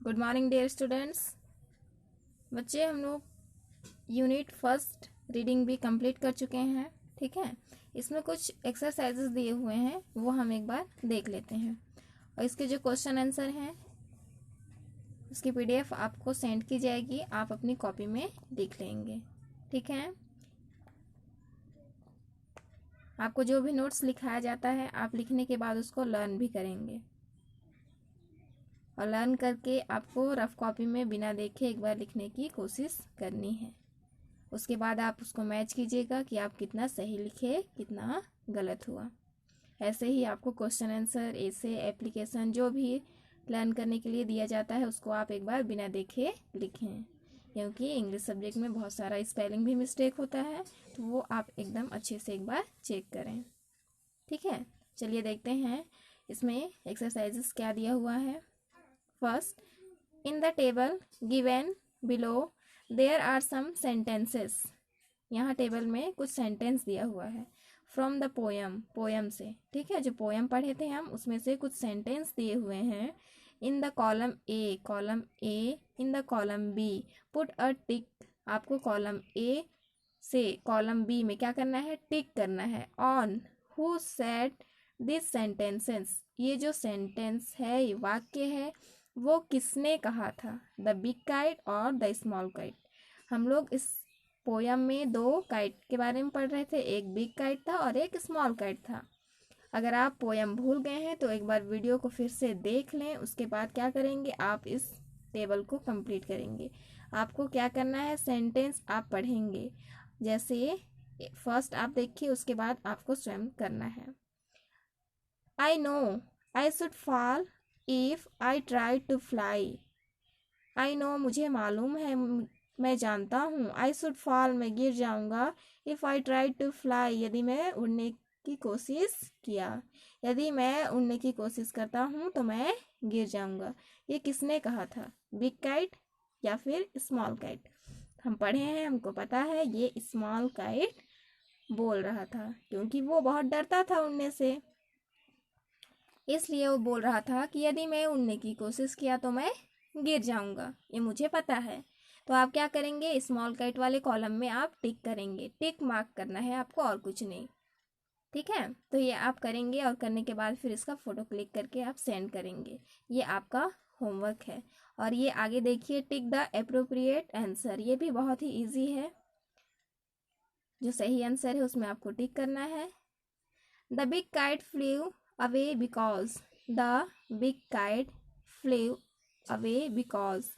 Good morning dear students. बच्चे, हम लोग यूनिट फर्स्ट रीडिंग भी कंप्लीट कर चुके हैं। ठीक है, इसमें कुछ एक्सरसाइजेस दिए हुए हैं, वो हम एक बार देख लेते हैं। और इसके जो क्वेश्चन आंसर हैं उसकी पीडीएफ आपको सेंड की जाएगी, आप अपनी कॉपी में लिख लेंगे। ठीक है, आपको जो भी नोट्स लिखाया जाता है आप लिखने के बाद उसको लर्न भी करेंगे, और लर्न करके आपको रफ कॉपी में बिना देखे एक बार लिखने की कोशिश करनी है। उसके बाद आप उसको मैच कीजिएगा कि आप कितना सही लिखे, कितना गलत हुआ। ऐसे ही आपको क्वेश्चन आंसर, ऐसे एप्लीकेशन जो भी लर्न करने के लिए दिया जाता है उसको आप एक बार बिना देखे लिखें, क्योंकि इंग्लिश सब्जेक्ट में बहुत सारा स्पेलिंग भी मिस्टेक होता है, तो वो आप एकदम अच्छे से एक बार चेक करें। ठीक है, चलिए देखते हैं इसमें एक्सरसाइजेस क्या दिया हुआ है। First, in the table given below there are some sentences. यहाँ टेबल में कुछ सेंटेंस दिया हुआ है फ्रॉम द पोयम, पोयम से। ठीक है, जो पोयम पढ़े थे हम उसमें से कुछ सेंटेंस दिए हुए हैं। In the column A, column A, in the column B put a tick. आपको कॉलम ए से कॉलम बी में क्या करना है, टिक करना है। On who said this sentences, ये जो सेंटेंस है, ये वाक्य है, वो किसने कहा था, द बिग काइट और द स्मॉल काइट। हम लोग इस पोयम में दो काइट के बारे में पढ़ रहे थे, एक बिग काइट था और एक स्मॉल काइट था। अगर आप पोयम भूल गए हैं तो एक बार वीडियो को फिर से देख लें, उसके बाद क्या करेंगे, आप इस टेबल को कंप्लीट करेंगे। आपको क्या करना है, सेंटेंस आप पढ़ेंगे, जैसे फर्स्ट आप देखिए, उसके बाद आपको स्वयं करना है। I know I should fall if I try to fly. I know मुझे मालूम है, मैं जानता हूँ। आई शुड फॉल मैं गिर जाऊंगा। If I try to fly यदि मैं उड़ने की कोशिश किया, यदि मैं उड़ने की कोशिश करता हूँ तो मैं गिर जाऊंगा। ये किसने कहा था, बिग काइट या फिर स्मॉल काइट। हम पढ़े हैं, हमको पता है ये स्मॉल काइट बोल रहा था, क्योंकि वो बहुत डरता था उड़ने से, इसलिए वो बोल रहा था कि यदि मैं उड़ने की कोशिश किया तो मैं गिर जाऊंगा, ये मुझे पता है। तो आप क्या करेंगे, स्मॉल काइट वाले कॉलम में आप टिक करेंगे, टिक मार्क करना है आपको, और कुछ नहीं। ठीक है, तो ये आप करेंगे, और करने के बाद फिर इसका फोटो क्लिक करके आप सेंड करेंगे। ये आपका होमवर्क है। और ये आगे देखिए, टिक द एप्रोप्रिएट आंसर, ये भी बहुत ही ईजी है। जो सही आंसर है उसमें आपको टिक करना है। The big kite flu away because, the big kite flu away because,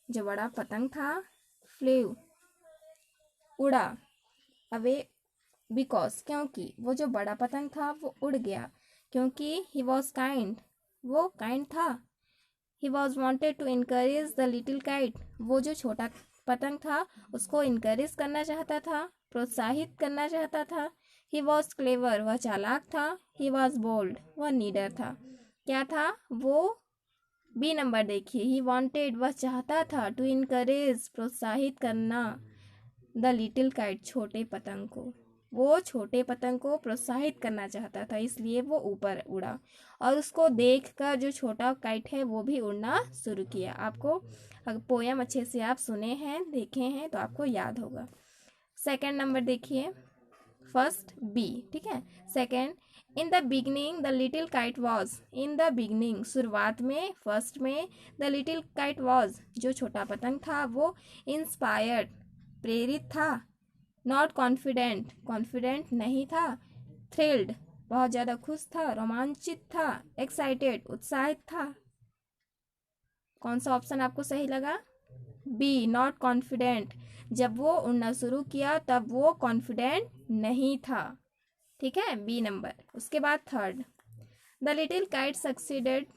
जो बड़ा पतंग था, फ्लू उड़ा, अवे बिकॉज क्योंकि वो जो बड़ा पतंग था वो उड़ गया, क्योंकि ही वॉज काइंड, वो काइंड था। He was wanted to encourage the little kite, वो जो छोटा पतंग था उसको इनकरेज करना चाहता था, प्रोत्साहित करना चाहता था। ही वॉज क्लेवर, वह चालाक था। ही वॉज बोल्ड, वह नीडर था। क्या था वो, बी नंबर देखिए, ही वॉन्टेड वह चाहता था, टू इनकरेज प्रोत्साहित करना, द लिटिल काइट छोटे पतंग को, वो छोटे पतंग को प्रोत्साहित करना चाहता था, इसलिए वो ऊपर उड़ा, और उसको देखकर जो छोटा काइट है वो भी उड़ना शुरू किया। आपको अगर पोयम अच्छे से आप सुने हैं, देखे हैं, तो आपको याद होगा। सेकंड नंबर देखिए, फर्स्ट बी। ठीक है, second, in the beginning the little kite was, in the beginning शुरुआत में, फर्स्ट में, द लिटिल काइट वॉज जो छोटा पतंग था वो इंस्पायर्ड प्रेरित था, नॉट कॉन्फिडेंट कॉन्फिडेंट नहीं था, थ्रिल्ड बहुत ज़्यादा खुश था, रोमांचित था, एक्साइटेड उत्साहित था। कौन सा ऑप्शन आपको सही लगा, बी नॉट कॉन्फिडेंट। जब वो उड़ना शुरू किया तब वो कॉन्फिडेंट नहीं था। ठीक है, बी नंबर। उसके बाद third, the little kite succeeded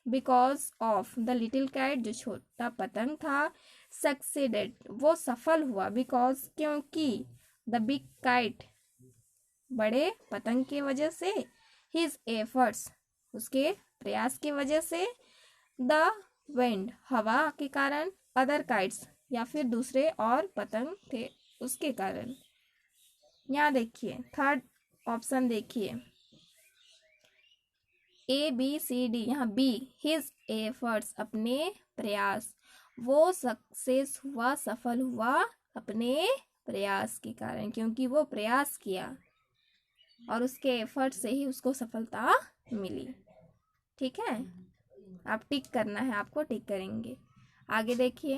because of, the little kite जो छोटा पतंग था, सक्सीडेड वो सफल हुआ, बिकॉज क्योंकि, द बिग काइट बड़े पतंग की वजह से, हिज एफर्ट्स उसके प्रयास की वजह से, द विंड हवा के कारण, अदर काइट्स या फिर दूसरे और पतंग थे उसके कारण। यहाँ देखिए थर्ड ऑप्शन देखिए, ABCD, यहाँ B, हिज एफर्ट्स, अपने प्रयास, वो सक्सेस हुआ, सफल हुआ अपने प्रयास के कारण, क्योंकि वो प्रयास किया और उसके एफर्ट से ही उसको सफलता मिली। ठीक है, आप टिक करना है, आपको टिक करेंगे। आगे देखिए,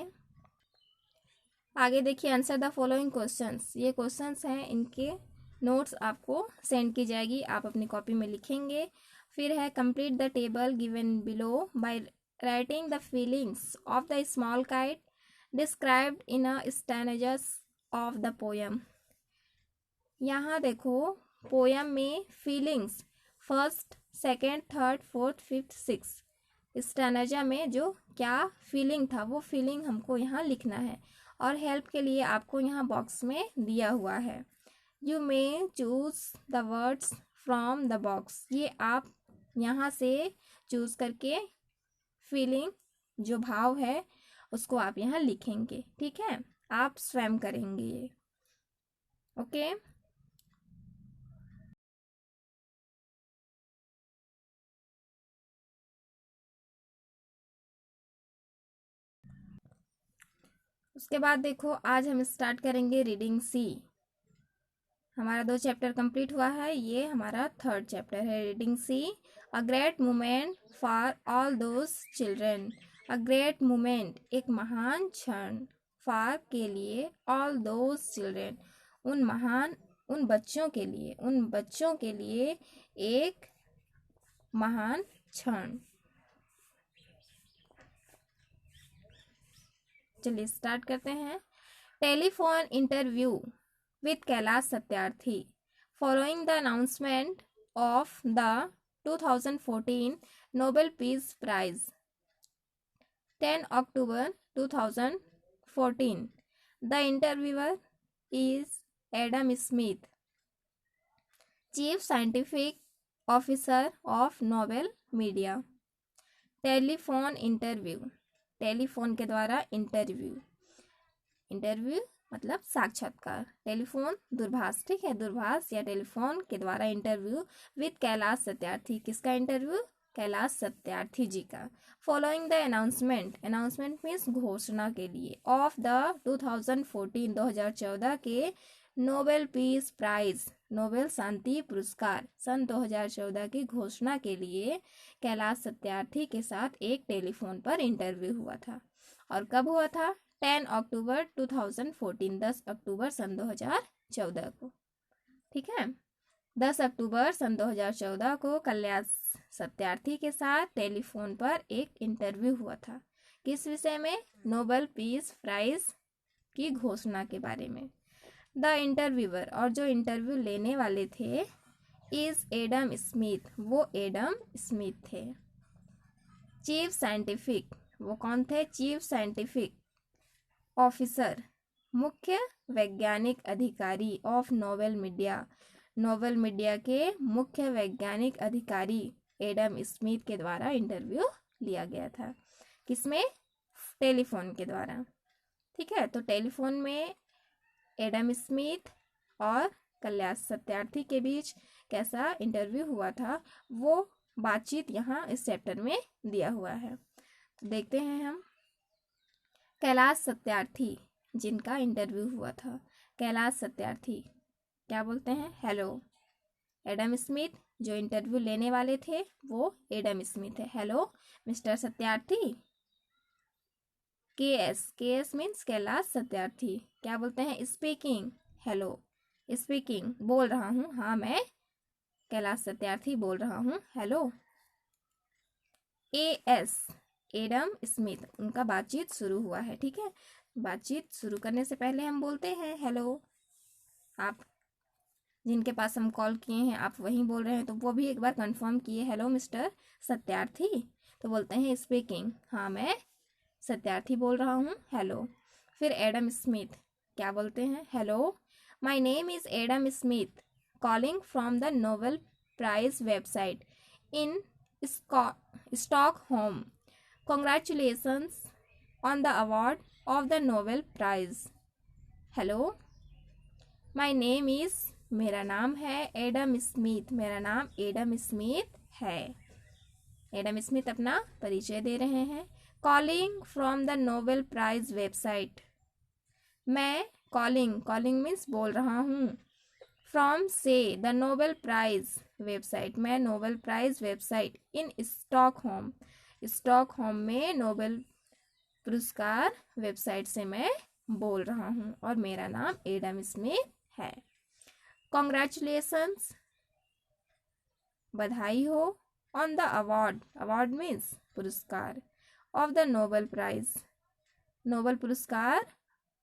आंसर द फॉलोइंग क्वेश्चंस। ये क्वेश्चंस हैं, इनके नोट्स आपको सेंड की जाएगी, आप अपनी कॉपी में लिखेंगे। फिर है complete the table given below by writing the feelings of the small kite described in a stanzas of the poem. यहाँ देखो, पोयम में feelings first, second, third, fourth, fifth, six, stanza में जो क्या फीलिंग था वो फीलिंग हमको यहाँ लिखना है। और हेल्प के लिए आपको यहाँ बॉक्स में दिया हुआ है, you may choose the words from the box. ये आप यहाँ से चूज करके फीलिंग, जो भाव है, उसको आप यहाँ लिखेंगे। ठीक है, आप स्वयं करेंगे ये। ओके, उसके बाद देखो, आज हम स्टार्ट करेंगे रीडिंग सी। हमारा 2 चैप्टर कंप्लीट हुआ है, ये हमारा 3rd चैप्टर है, reading C. A great moment for all those children. A great moment, एक महान क्षण, फॉर के लिए, ऑल दोज चिल्ड्रेन, उन बच्चों के लिए एक महान क्षण। चलिए स्टार्ट करते हैं। Telephone interview with Kailash Satyarthi following the announcement of the 2014 Nobel Peace Prize 10 October 2014. The interviewer is Adam Smith, Chief Scientific Officer of Nobel Media. Telephone interview, telephone के द्वारा इंटरव्यू, इंटरव्यू मतलब साक्षात्कार, टेलीफोन दूरभाष। ठीक है, दूरभाष या टेलीफोन के द्वारा इंटरव्यू विद कैलाश सत्यार्थी। किसका इंटरव्यू? कैलाश सत्यार्थी जी का। Following the announcement, announcement means घोषणा के लिए, ऑफ द 2014 के नोबेल पीस प्राइज, नोबेल शांति पुरस्कार सन 2014 की घोषणा के लिए कैलाश सत्यार्थी के साथ एक टेलीफोन पर इंटरव्यू हुआ था। और कब हुआ था? 10 अक्टूबर 2014, 10 अक्टूबर सन 2014 को। ठीक है, 10 अक्टूबर सन 2014 को कैलाश सत्यार्थी के साथ टेलीफोन पर एक इंटरव्यू हुआ था। किस विषय में? नोबेल पीस प्राइज की घोषणा के बारे में। द इंटरव्यूअर, और जो इंटरव्यू लेने वाले थे, इज एडम स्मिथ, वो एडम स्मिथ थे। चीफ साइंटिफिक, वो कौन थे? चीफ साइंटिफिक ऑफिसर, मुख्य वैज्ञानिक अधिकारी, of Nobel media, Nobel media के मुख्य वैज्ञानिक अधिकारी एडम स्मिथ के द्वारा इंटरव्यू लिया गया था। किसमें? टेलीफोन के द्वारा। ठीक है, तो टेलीफोन में एडम स्मिथ और कैलाश सत्यार्थी के बीच कैसा इंटरव्यू हुआ था, वो बातचीत यहाँ इस चैप्टर में दिया हुआ है। तो देखते हैं हम। कैलाश सत्यार्थी जिनका इंटरव्यू हुआ था, कैलाश सत्यार्थी क्या बोलते हैं? हेलो। एडम स्मिथ जो इंटरव्यू लेने वाले थे, वो एडम स्मिथ है। Hello mister Satyarthi. के एस मीन्स कैलाश सत्यार्थी क्या बोलते हैं? स्पीकिंग। हेलो, स्पीकिंग, बोल रहा हूँ। हाँ, मैं कैलाश सत्यार्थी बोल रहा हूँ। हेलो। एस एडम स्मिथ, उनका बातचीत शुरू हुआ है। ठीक है, बातचीत शुरू करने से पहले हम बोलते हैं हेलो। आप जिनके पास हम कॉल किए हैं, आप वही बोल रहे हैं, तो वो भी एक बार कंफर्म किए, हेलो मिस्टर सत्यार्थी। तो बोलते हैं स्पीकिंग, हाँ मैं सत्यार्थी बोल रहा हूँ। हेलो। फिर एडम स्मिथ क्या बोलते हैं? Hello, my name is Adam Smith, calling from the Nobel Prize website in Stockholm. Congratulations on the award of the Nobel Prize. Hello, my name is, मेरा नाम है एडम स्मिथ, मेरा नाम Adam Smith है। Adam Smith अपना परिचय दे रहे हैं। Calling from the Nobel Prize website. मैं कॉलिंग मीन्स बोल रहा हूँ, फ्रॉम से द नोबेल प्राइज वेबसाइट, मैं Nobel Prize website in Stockholm में नोबेल पुरस्कार वेबसाइट से मैं बोल रहा हूँ और मेरा नाम एडम स्मिथ है। कॉन्ग्रेचुलेशंस, बधाई हो, ऑन द अवार्ड मीन्स पुरस्कार, of the Nobel Prize, Nobel पुरस्कार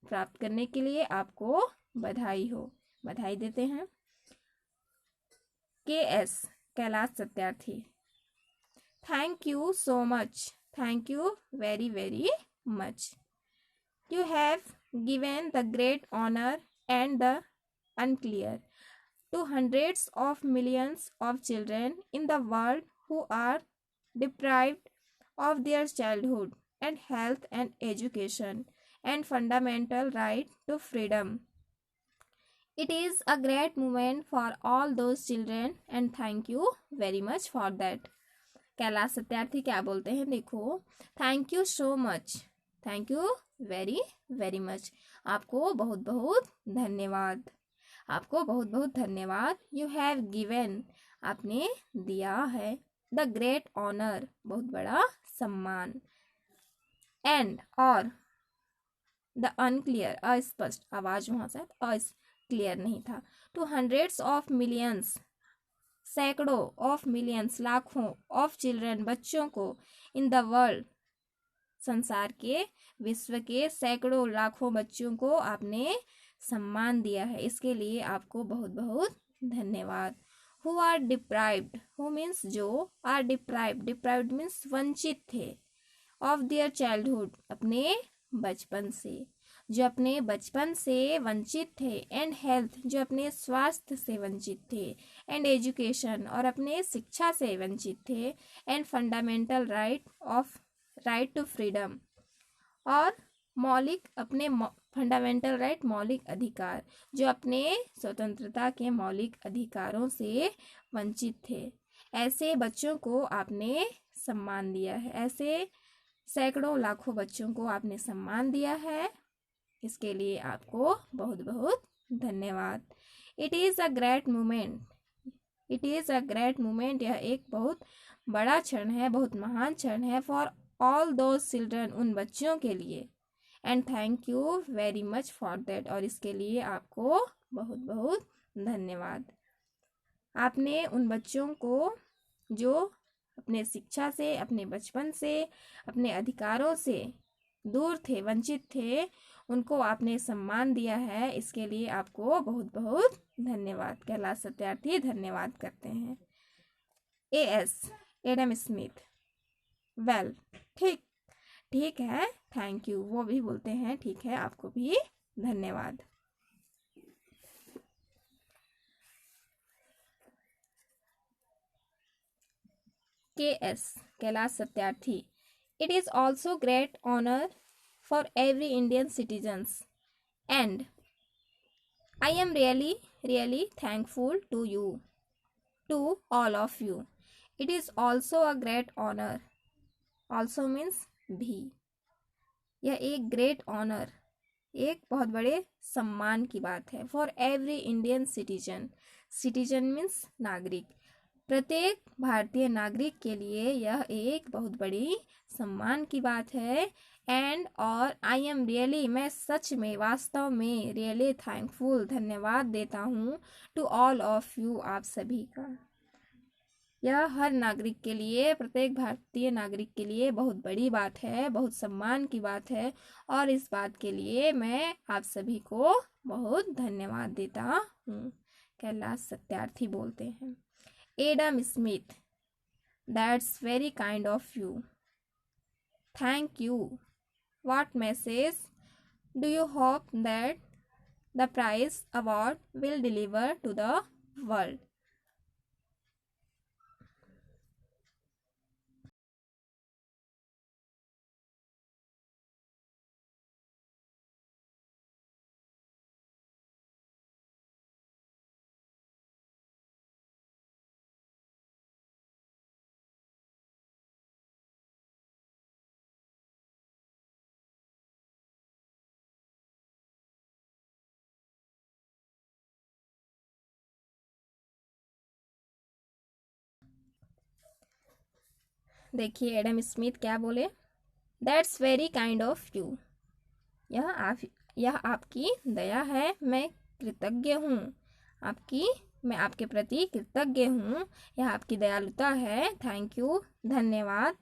प्राप्त करने के लिए आपको बधाई हो, बधाई देते हैं। KS Kailash Satyarthi, thank you so much, thank you very very much, you have given the great honour and the unclear to hundreds of millions of children in the world who are deprived of their childhood and health and education and fundamental right to freedom. It is a great moment for all those children and thank you very much for that. Kailash Satyarthi क्या बोलते हैं, देखो, thank you so much, thank you very very much, आपको बहुत बहुत धन्यवाद, आपको बहुत बहुत धन्यवाद। यू हैव गिवन, आपने दिया है, द ग्रेट ऑनर, बहुत बड़ा सम्मान, एंड और द अनक्लियर, अस्पष्ट, आवाज वहां से क्लियर नहीं था, टू हंड्रेड्स ऑफ मिलियंस, सैकड़ों, ऑफ मिलियंस, लाखों, ऑफ चिल्ड्रन, बच्चों को, इन द वर्ल्ड, संसार के, विश्व के सैकड़ों लाखों बच्चों को आपने सम्मान दिया है, इसके लिए आपको बहुत बहुत धन्यवाद। Who are deprived, who means जो, आर डिप्राइव्ड मीन्स वंचित थे, ऑफ देयर चाइल्डहुड, अपने बचपन से, जो अपने बचपन से वंचित थे, एंड हेल्थ, जो अपने स्वास्थ्य से वंचित थे, एंड एजुकेशन, और अपने शिक्षा से वंचित थे, and fundamental right to freedom, और मौलिक, अपने फंडामेंटल राइट, मौलिक अधिकार, जो अपने स्वतंत्रता के मौलिक अधिकारों से वंचित थे, ऐसे बच्चों को आपने सम्मान दिया है, ऐसे सैकड़ों लाखों बच्चों को आपने सम्मान दिया है, इसके लिए आपको बहुत बहुत धन्यवाद। It is a great moment, it is a great moment, यह एक बहुत बड़ा क्षण है, बहुत महान क्षण है, फॉर ऑल दोज चिल्ड्रन, उन बच्चों के लिए, and thank you very much for that, और इसके लिए आपको बहुत बहुत धन्यवाद। आपने उन बच्चों को जो अपने शिक्षा से, अपने बचपन से, अपने अधिकारों से दूर थे, वंचित थे, उनको आपने सम्मान दिया है, इसके लिए आपको बहुत बहुत धन्यवाद। कैलाश सत्यार्थी धन्यवाद करते हैं। AS एडम स्मिथ, वेल, ठीक है, थैंक यू, वो भी बोलते हैं ठीक है, आपको भी धन्यवाद। KS Kailash Satyarthi, it is also great honour for every Indian citizens and I am really thankful to you, to all of you. It is also a great honour, also means भी, यह एक ग्रेट ऑनर, एक बहुत बड़े सम्मान की बात है, for every Indian citizen means नागरिक, प्रत्येक भारतीय नागरिक के लिए यह एक बहुत बड़ी सम्मान की बात है, एंड और आई एम रियली, मैं सच में, वास्तव में, रियली थैंकफुल, धन्यवाद देता हूँ, टू ऑल ऑफ यू, आप सभी का। यह हर नागरिक के लिए, प्रत्येक भारतीय नागरिक के लिए बहुत बड़ी बात है, बहुत सम्मान की बात है, और इस बात के लिए मैं आप सभी को बहुत धन्यवाद देता हूँ। कैलाश सत्यार्थी बोलते हैं, Adam Smith, that's very kind of you, thank you, what message do you hope that the prize award will deliver to the world. देखिए एडम स्मिथ क्या बोले, that's very kind of you, यह आपकी दया है, मैं कृतज्ञ हूँ, मैं आपके प्रति कृतज्ञ हूँ, यह आपकी दयालुता है, थैंक यू, धन्यवाद।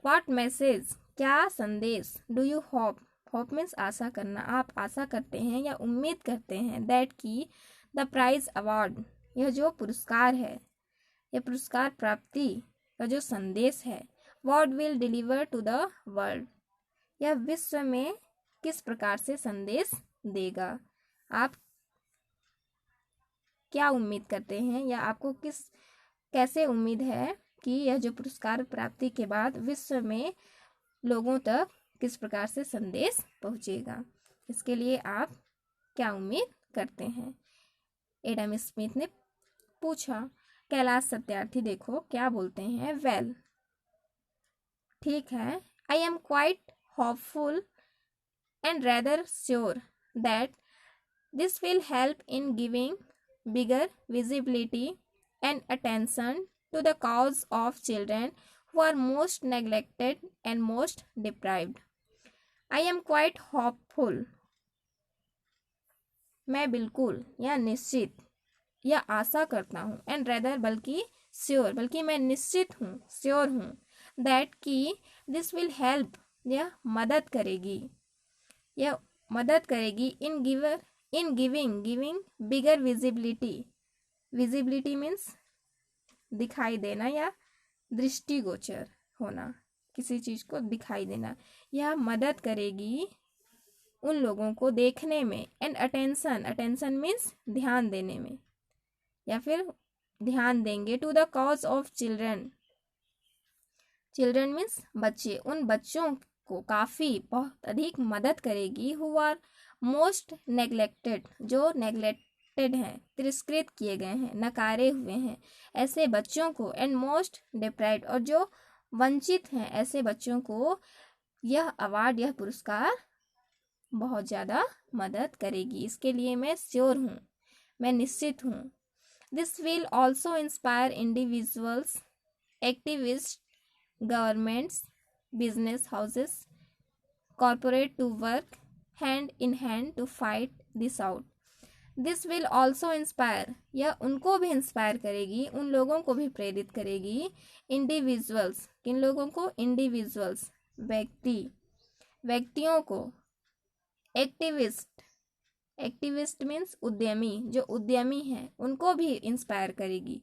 व्हाट मैसेज, क्या संदेश, do you hope, hope means आशा करना, आप आशा करते हैं या उम्मीद करते हैं, दैट की द प्राइज अवार्ड, यह जो पुरस्कार है, यह पुरस्कार प्राप्ति का जो संदेश है, what will deliver to the world, यह विश्व में किस प्रकार से संदेश देगा। आप क्या उम्मीद करते हैं या आपको कैसे उम्मीद है कि यह जो पुरस्कार प्राप्ति के बाद विश्व में लोगों तक किस प्रकार से संदेश पहुंचेगा, इसके लिए आप क्या उम्मीद करते हैं, एडम स्मिथ ने पूछा। कैलाश सत्यार्थी देखो क्या बोलते हैं, वेल, ठीक है, I am quite hopeful and rather sure that this will help in giving bigger visibility and attention to the cause of children who are most neglected and most deprived. I am quite hopeful. मैं बिल्कुल या निश्चित या आशा करता हूँ, and rather बल्कि sure, बल्कि मैं निश्चित हूँ, श्योर हूँ, दैट कि दिस विल हेल्प, यह मदद करेगी, यह मदद करेगी in giving bigger visibility, visibility means दिखाई देना या दृष्टिगोचर होना, किसी चीज़ को दिखाई देना, यह मदद करेगी उन लोगों को देखने में, एंड अटेंशन मीन्स ध्यान देने में, या फिर ध्यान देंगे, to the cause of children means बच्चे, उन बच्चों को काफ़ी बहुत अधिक मदद करेगी, हु आर मोस्ट नेग्लेक्टेड, जो नेग्लेक्टेड हैं, तिरस्कृत किए गए हैं, नकारे हुए हैं, ऐसे बच्चों को, एंड मोस्ट डिप्राइव्ड, और जो वंचित हैं, ऐसे बच्चों को यह अवार्ड, यह पुरस्कार बहुत ज़्यादा मदद करेगी, इसके लिए मैं श्योर हूँ, मैं निश्चित हूँ। This will also inspire individuals, activist, governments, business houses, corporate to work hand in hand to fight this out. This will also inspire, यह उनको भी इंस्पायर करेगी, उन लोगों को भी प्रेरित करेगी, इंडिविजुअल्स, किन लोगों को, इंडिविजुअल्स, व्यक्तियों को, एक्टिविस्ट मीन्स उद्यमी, जो उद्यमी हैं उनको भी इंस्पायर करेगी,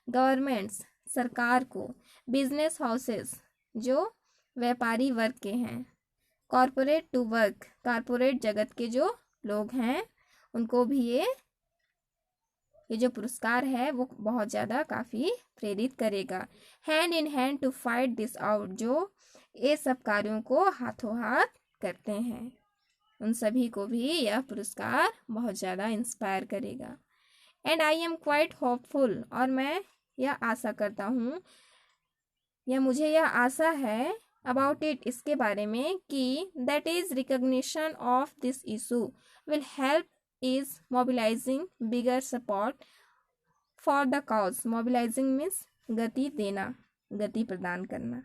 गवर्नमेंट्स, सरकार को, बिजनेस हाउसेस, जो व्यापारी वर्ग के हैं, कॉरपोरेट टू वर्क, कॉरपोरेट जगत के जो लोग हैं उनको भी ये जो पुरस्कार है वो बहुत ज़्यादा काफ़ी प्रेरित करेगा, hand in hand to fight this out, जो ये सब कार्यों को हाथों हाथ करते हैं, उन सभी को भी यह पुरस्कार बहुत ज़्यादा इंस्पायर करेगा। And I am quite hopeful, और मैं यह आशा करता हूँ, या मुझे यह आशा है, अबाउट इट, इसके बारे में, कि that is recognition of this issue will help is mobilising bigger support for the cause, mobilising means गति देना, गति प्रदान करना,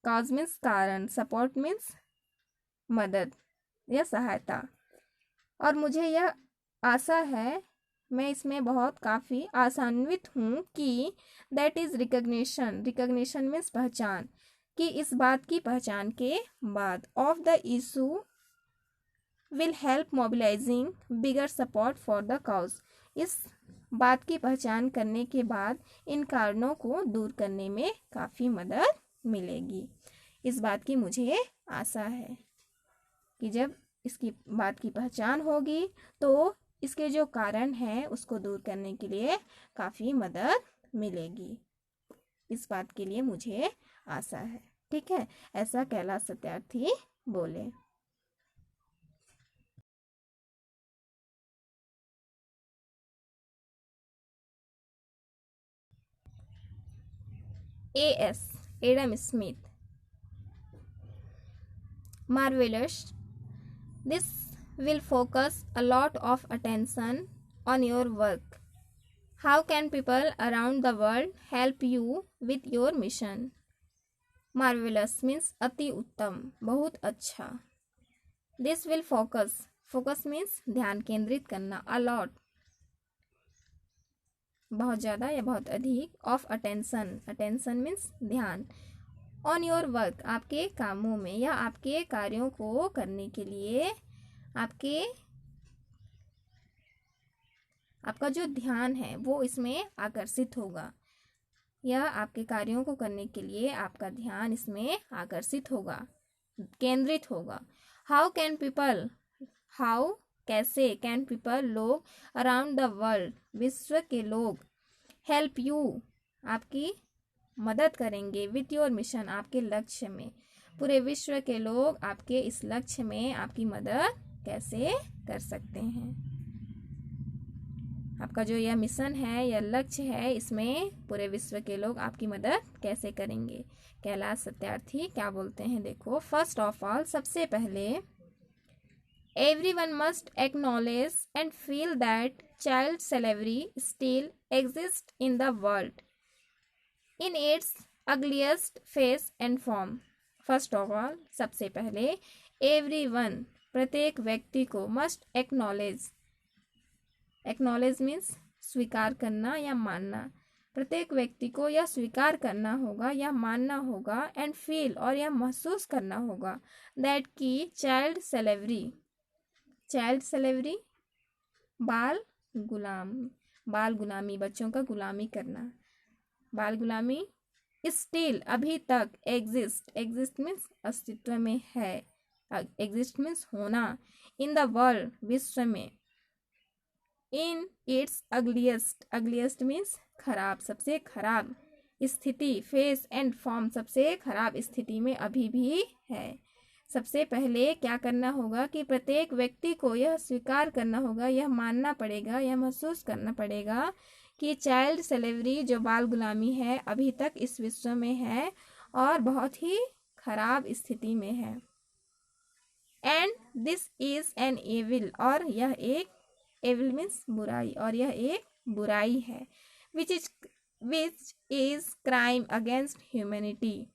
कॉज मीन्स कारण, सपोर्ट मीन्स मदद या सहायता, और मुझे यह आशा है, मैं इसमें बहुत काफ़ी आशान्वित हूँ कि दैट इज़ रिकग्निशन मीन्स पहचान, कि इस बात की पहचान के बाद, of the issue will help mobilising bigger support for the cause, इस बात की पहचान करने के बाद इन कारणों को दूर करने में काफ़ी मदद मिलेगी। इस बात की मुझे आशा है कि जब इसकी बात की पहचान होगी तो इसके जो कारण हैं उसको दूर करने के लिए काफ़ी मदद मिलेगी, इस बात के लिए मुझे आशा है। ठीक है, ऐसा कैलाश सत्यार्थी बोले। A.S. Adam Smith. Marvelous. This will focus a lot of attention on your work. How can people around the world help you with your mission? Marvellous means अति उत्तम, बहुत अच्छा। This will focus, focus means ध्यान केंद्रित करना। Allot, बहुत ज़्यादा या बहुत अधिक। ऑफ अटेंशन, अटेंशन मीन्स ध्यान। ऑन योर वर्क, आपके कामों में या आपके कार्यों को करने के लिए आपका जो ध्यान है वो इसमें आकर्षित होगा, या आपके कार्यों को करने के लिए आपका ध्यान इसमें आकर्षित होगा, केंद्रित होगा। हाउ कैन पीपल, हाउ कैसे, कैन पीपल लोग, अराउंड द वर्ल्ड विश्व के लोग, हेल्प यू आपकी मदद करेंगे, विथ योर मिशन आपके लक्ष्य में, पूरे विश्व के लोग आपके इस लक्ष्य में आपकी मदद कैसे कर सकते हैं। आपका जो यह मिशन है, यह लक्ष्य है, इसमें पूरे विश्व के लोग आपकी मदद कैसे करेंगे। कैलाश सत्यार्थी क्या बोलते हैं, देखो। फर्स्ट ऑफ ऑल, सबसे पहले, everyone must acknowledge and feel that child slavery still exist in the world in its ugliest face and form. First of all, सबसे पहले, एवरीवन प्रत्येक व्यक्ति को, मस्ट एक्नॉलेज, एक्नॉलेज मीन्स स्वीकार करना या मानना, प्रत्येक व्यक्ति को यह स्वीकार करना होगा या मानना होगा, एंड फील और यह महसूस करना होगा, दैट की चाइल्ड स्लेवरी, चाइल्ड स्लेवरी बाल गुलामी, बच्चों का गुलामी करना, बाल गुलामी, स्टिल अभी तक, एग्जिस्ट मीन्स अस्तित्व में है, एग्जिस्ट मीन्स होना, इन द वर्ल्ड विश्व में, इन इट्स अगलिएस्ट मीन्स खराब, सबसे खराब स्थिति, फेस एंड फॉर्म सबसे खराब स्थिति में अभी भी है। सबसे पहले क्या करना होगा कि प्रत्येक व्यक्ति को यह स्वीकार करना होगा, यह मानना पड़ेगा, यह महसूस करना पड़ेगा कि चाइल्ड स्लेवरी जो बाल गुलामी है अभी तक इस विश्व में है और बहुत ही खराब स्थिति में है। And this is an evil, और यह एक, एविल मीन्स बुराई, और यह एक बुराई है, which is crime against humanity,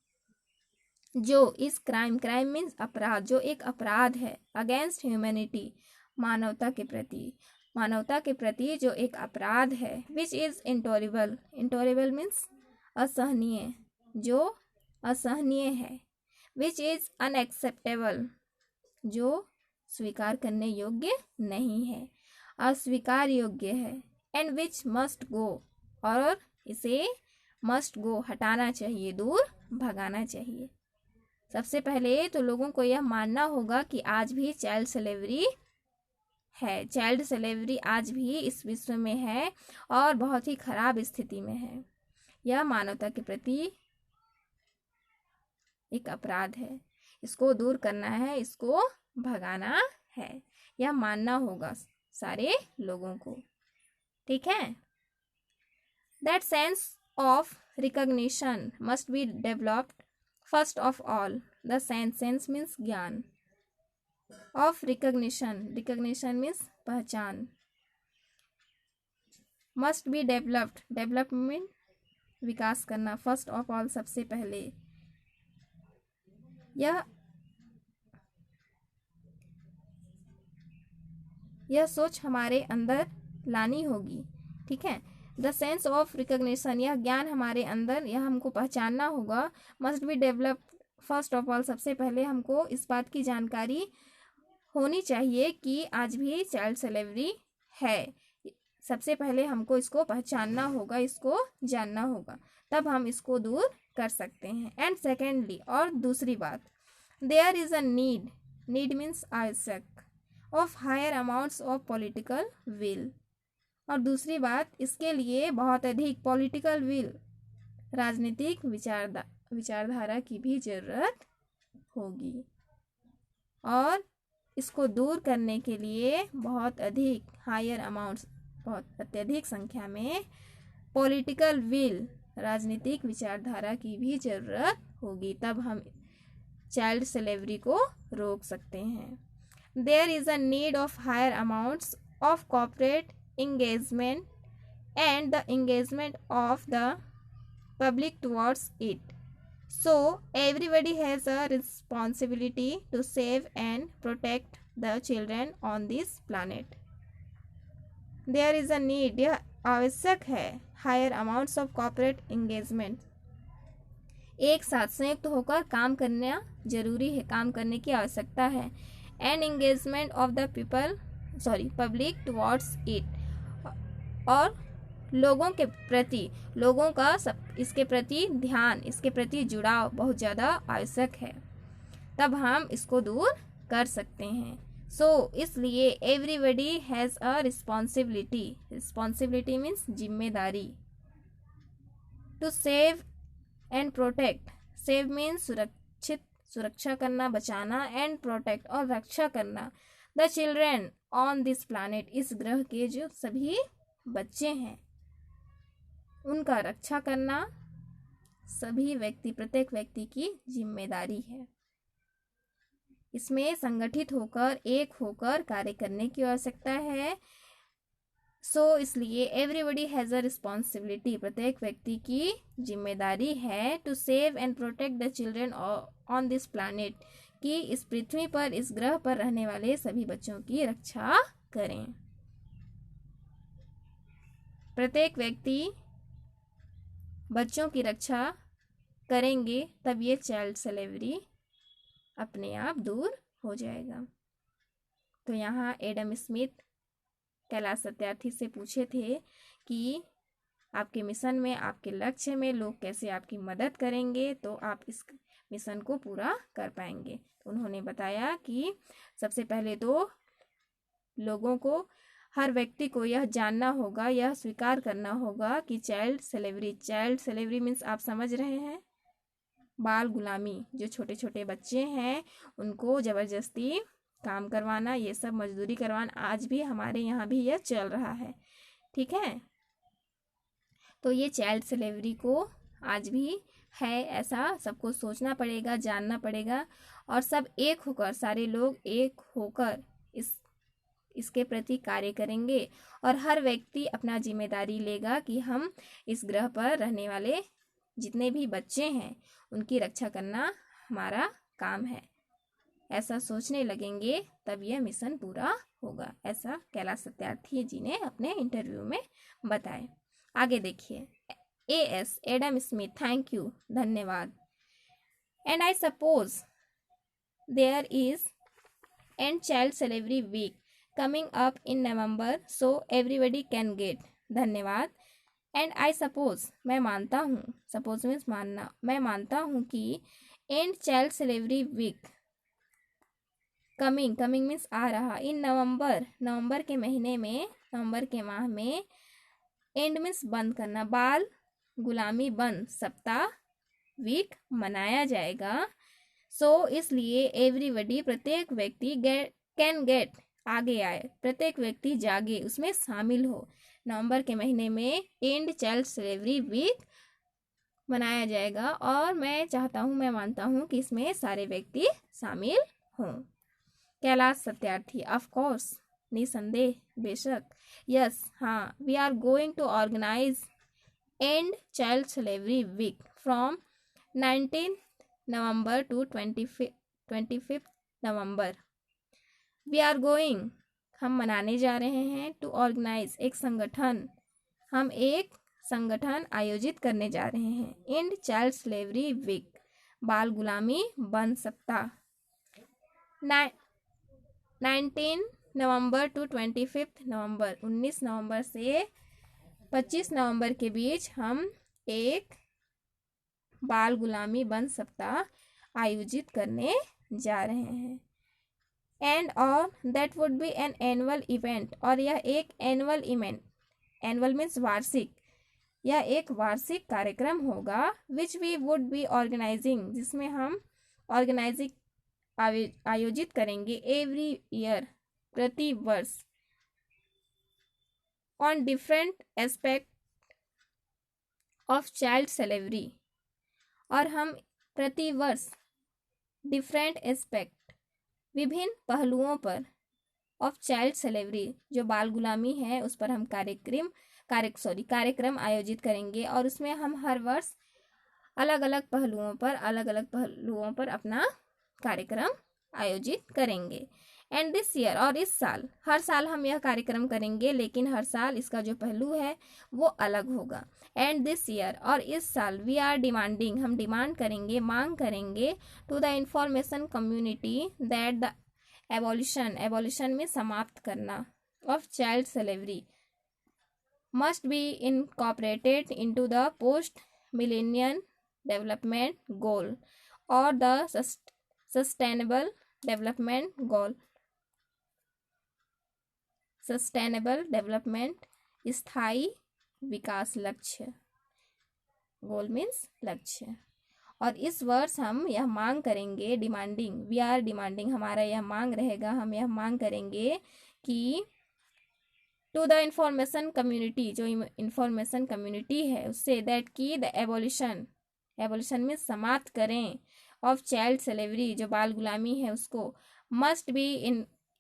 जो इस क्राइम मीन्स अपराध, जो एक अपराध है, अगेंस्ट ह्यूमैनिटी मानवता के प्रति जो एक अपराध है, विच इज इंटॉलरेबल मीन्स असहनीय, जो असहनीय है, विच इज अनएक्सेप्टेबल, जो स्वीकार करने योग्य नहीं है, अस्वीकार योग्य है, एंड विच मस्ट गो, और इसे मस्ट गो हटाना चाहिए, दूर भगाना चाहिए। सबसे पहले तो लोगों को यह मानना होगा कि आज भी चाइल्ड स्लेवरी है, चाइल्ड स्लेवरी आज भी इस विश्व में है और बहुत ही खराब स्थिति में है, यह मानवता के प्रति एक अपराध है, इसको दूर करना है, इसको भगाना है, यह मानना होगा सारे लोगों को, ठीक है। That sense of recognition must be developed first of all, the sense means ज्ञान, ऑफ रिकॉग्निशन मीन्स पहचान, मस्ट बी डेवलप्ड मीन विकास करना, फर्स्ट ऑफ ऑल सबसे पहले, यह सोच हमारे अंदर लानी होगी, ठीक है। द सेंस ऑफ रिकॉग्निशन, यह ज्ञान हमारे अंदर, यह हमको पहचानना होगा, must be developed first of all सबसे पहले हमको इस बात की जानकारी होनी चाहिए कि आज भी चाइल्ड स्लेवरी है, सबसे पहले हमको इसको पहचानना होगा, इसको जानना होगा, तब हम इसको दूर कर सकते हैं। एंड सेकेंडली, और दूसरी बात, there is a need means आवश्यक, of higher amounts of political will, और दूसरी बात, इसके लिए बहुत अधिक पॉलिटिकल विल, राजनीतिक विचारधारा की भी जरूरत होगी, और इसको दूर करने के लिए बहुत अधिक हायर अमाउंट्स, बहुत अत्यधिक संख्या में पॉलिटिकल विल, राजनीतिक विचारधारा की भी जरूरत होगी, तब हम चाइल्ड स्लेवरी को रोक सकते हैं। There is a need of higher amounts of corporate engagement and the engagement of the public towards it, So everybody has a responsibility to save and protect the children on this planet. There is a need, यह आवश्यक है, higher amounts of corporate engagement, एक साथ संयुक्त होकर काम करना जरूरी है, काम करने की आवश्यकता है, and engagement of the public towards it, और लोगों के प्रति, लोगों का इसके प्रति ध्यान, इसके प्रति जुड़ाव बहुत ज़्यादा आवश्यक है, तब हम इसको दूर कर सकते हैं. सो इसलिए everybody has a responsibility, responsibility means जिम्मेदारी, to save and protect, save means सुरक्षित, सुरक्षा करना, बचाना, एंड प्रोटेक्ट और रक्षा करना, the children on this planet, इस ग्रह के जो सभी बच्चे हैं उनका रक्षा करना सभी व्यक्ति, प्रत्येक व्यक्ति की जिम्मेदारी है. इसमें संगठित होकर, एक होकर कार्य करने की आवश्यकता है. सो इसलिए एवरीबडी हैज़ अ रिस्पॉन्सिबिलिटी, प्रत्येक व्यक्ति की जिम्मेदारी है, to save and protect the children on this planet, कि इस पृथ्वी पर, इस ग्रह पर रहने वाले सभी बच्चों की रक्षा करें. प्रत्येक व्यक्ति बच्चों की रक्षा करेंगे तब ये चाइल्ड स्लेवरी अपने आप दूर हो जाएगा. तो यहाँ एडम स्मिथ कैलाश सत्यार्थी से पूछे थे कि आपके मिशन में, आपके लक्ष्य में लोग कैसे आपकी मदद करेंगे तो आप इस मिशन को पूरा कर पाएंगे. तो उन्होंने बताया कि सबसे पहले तो लोगों को, हर व्यक्ति को यह जानना होगा, यह स्वीकार करना होगा कि चाइल्ड स्लेवरी मीन्स आप समझ रहे हैं, बाल गुलामी, जो छोटे छोटे बच्चे हैं उनको ज़बरदस्ती काम करवाना, ये सब मजदूरी करवाना, आज भी हमारे यहाँ भी यह चल रहा है. ठीक है, तो ये चाइल्ड स्लेवरी को आज भी है, ऐसा सबको सोचना पड़ेगा, जानना पड़ेगा, और सब एक होकर, सारे लोग एक होकर इसके प्रति कार्य करेंगे, और हर व्यक्ति अपना जिम्मेदारी लेगा कि हम इस ग्रह पर रहने वाले जितने भी बच्चे हैं उनकी रक्षा करना हमारा काम है. ऐसा सोचने लगेंगे तब यह मिशन पूरा होगा, ऐसा कैलाश सत्यार्थी जी ने अपने इंटरव्यू में बताया. आगे देखिए, as Adam Smith, thank you, धन्यवाद. And I suppose there is end child slavery week coming up in November, so everybody can get, धन्यवाद. एंड आई सपोज, मैं मानता हूँ, सपोज मीन्स मानना, मैं मानता हूँ कि end child slavery week, coming means आ रहा, इन नवंबर के महीने में, नवंबर के माह में, एंड मीन्स बंद करना, बाल गुलामी बंद सप्ताह, वीक मनाया जाएगा. सो इसलिए एवरीबडी, प्रत्येक व्यक्ति, कैन गेट, आगे आए, प्रत्येक व्यक्ति जागे, उसमें शामिल हो. नवंबर के महीने में एंड चाइल्ड स्लेवरी वीक मनाया जाएगा, और मैं चाहता हूँ, मैं मानता हूँ कि इसमें सारे व्यक्ति शामिल हों. कैलाश सत्यार्थी, ऑफ कोर्स, निसंदेह, बेशक, यस, हाँ, we are going to organise and child slavery week from 19 November to 25 November. We are going, हम मनाने जा रहे हैं, टू ऑर्गेनाइज, एक संगठन, हम एक संगठन आयोजित करने जा रहे हैं, एंड चाइल्ड स्लेवरी वीक, बाल गुलामी बंद सप्ताह, 19 नवंबर टू 25 नवंबर, 19 नवंबर से 25 नवंबर के बीच हम एक बाल गुलामी बंद सप्ताह आयोजित करने जा रहे हैं. एंड और that would B an annual event, और यह एक एनुअल इवेंट, एनुअल मीन्स वार्षिक, यह एक वार्षिक कार्यक्रम होगा, which we would be organising, जिसमें हम आयोजित करेंगे, एवरी ईयर, प्रति वर्ष, on different aspect of child slavery, और हम प्रति वर्ष डिफरेंट एस्पेक्ट, विभिन्न पहलुओं पर, ऑफ चाइल्ड स्लेवरी, जो बाल गुलामी है उस पर हम कार्यक्रम आयोजित करेंगे, और उसमें हम हर वर्ष अलग अलग पहलुओं पर अपना कार्यक्रम आयोजित करेंगे। एंड दिस ईयर, और इस साल, हर साल हम यह कार्यक्रम करेंगे, लेकिन हर साल इसका जो पहलू है वो अलग होगा। एंड दिस ईयर, और इस साल, वी आर डिमांडिंग, हम डिमांड करेंगे, मांग करेंगे, to the information community that the abolition में समाप्त करना, of child slavery must be incorporated into the post-millennium development goal or the sustainable development goal, sustainable development, स्थायी विकास लक्ष्य, गोल मीन्स लक्ष्य। और इस वर्ष हम यह मांग करेंगे, डिमांडिंग, वी आर डिमांडिंग, हमारा यह मांग रहेगा, हम यह मांग करेंगे कि टू द इंफॉर्मेशन कम्युनिटी, जो इंफॉर्मेशन कम्युनिटी है उससे, दैट की द एबोलिशन में समाप्त करें, ऑफ चाइल्ड स्लेवरी, जो बाल गुलामी है उसको, must be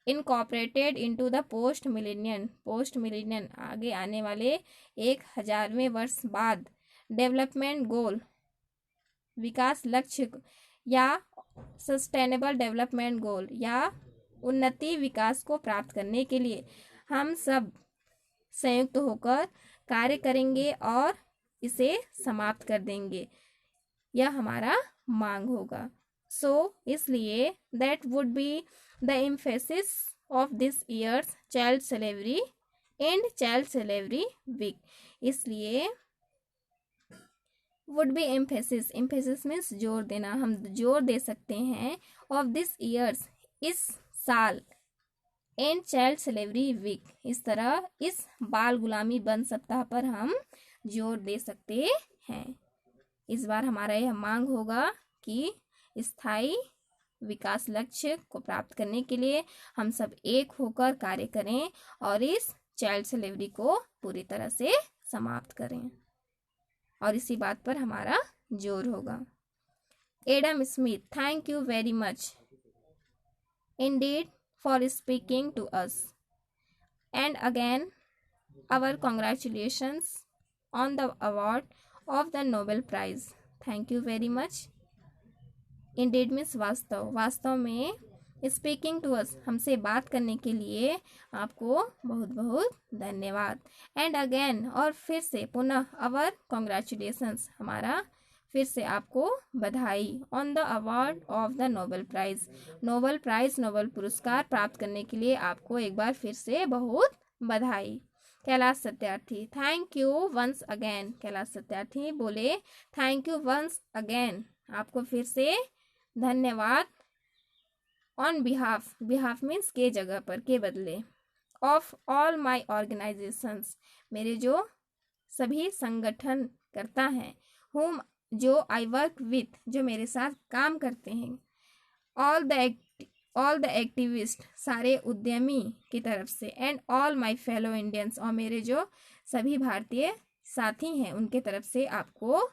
incorporated into the post millennium, आगे आने वाले 1000वें वर्ष बाद, डेवलपमेंट गोल, विकास लक्ष्य, या सस्टेनेबल डेवलपमेंट गोल, या उन्नति विकास को प्राप्त करने के लिए हम सब संयुक्त होकर कार्य करेंगे और इसे समाप्त कर देंगे, यह हमारा मांग होगा। सो इसलिए that would be the emphasis of this year's child slavery and child slavery week, इसलिए वुड बी एम्फेसिस मीन्स जोर देना, हम जोर दे सकते हैं, ऑफ दिस ईयर्स, इस साल, एंड चाइल्ड स्लेवरी वीक, इस तरह इस बाल गुलामी बंद सप्ताह पर हम जोर दे सकते हैं। इस बार हमारा यह मांग होगा कि स्थायी विकास लक्ष्य को प्राप्त करने के लिए हम सब एक होकर कार्य करें और इस चाइल्ड स्लेवरी को पूरी तरह से समाप्त करें, और इसी बात पर हमारा जोर होगा। Adam Smith, thank you very much indeed for speaking to us, and again our congratulations on the award of the Nobel Prize. Thank you very much. Indeed means वास्तव में स्पीकिंग टू अस, हमसे बात करने के लिए आपको बहुत बहुत धन्यवाद। एंड अगेन, और फिर से पुनः, अवर कॉन्ग्रेचुलेशंस, हमारा फिर से आपको बधाई, on the award of the Nobel Prize, Nobel पुरस्कार प्राप्त करने के लिए आपको एक बार फिर से बहुत बधाई। Kailash Satyarthi, thank you once again, Kailash Satyarthi बोले थैंक यू वंस अगेन, आपको फिर से धन्यवाद। ऑन बिहाफ मीन्स के जगह पर, के बदले, ऑफ ऑल माई ऑर्गेनाइजेशंस, मेरे जो सभी संगठन करता हैं, हुम, जो आई वर्क विथ, जो मेरे साथ काम करते हैं, ऑल द एक्टिविस्ट, सारे उद्यमी की तरफ से, and all my fellow Indians, और मेरे जो सभी भारतीय साथी हैं उनके तरफ से आपको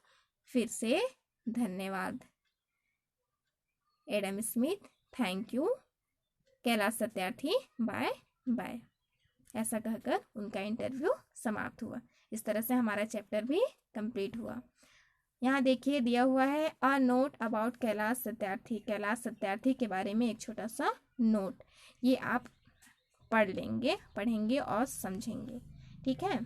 फिर से धन्यवाद। Adam Smith, thank you. Kailash Satyarthi, bye bye. ऐसा कहकर उनका इंटरव्यू समाप्त हुआ। इस तरह से हमारा चैप्टर भी कंप्लीट हुआ। यहाँ देखिए दिया हुआ है a note about Kailash Satyarthi के बारे में एक छोटा सा नोट, ये आप पढ़ेंगे और समझेंगे, ठीक है।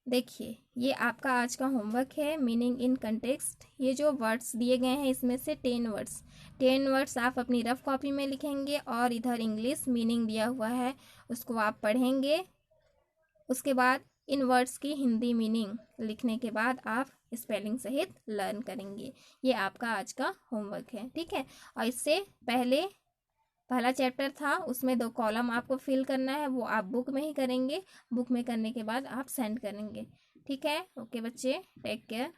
देखिए ये आपका आज का होमवर्क है, मीनिंग इन कंटेक्स्ट। ये जो वर्ड्स दिए गए हैं इसमें से 10 वर्ड्स आप अपनी रफ कॉपी में लिखेंगे, और इधर इंग्लिश मीनिंग दिया हुआ है उसको आप पढ़ेंगे। उसके बाद इन वर्ड्स की हिंदी मीनिंग लिखने के बाद आप स्पेलिंग सहित लर्न करेंगे। ये आपका आज का होमवर्क है, ठीक है। और इससे पहला चैप्टर था, उसमें 2 कॉलम आपको फिल करना है, वो आप बुक में ही करेंगे। बुक में करने के बाद आप सेंड करेंगे, ठीक है। ओके बच्चे, टेक केयर।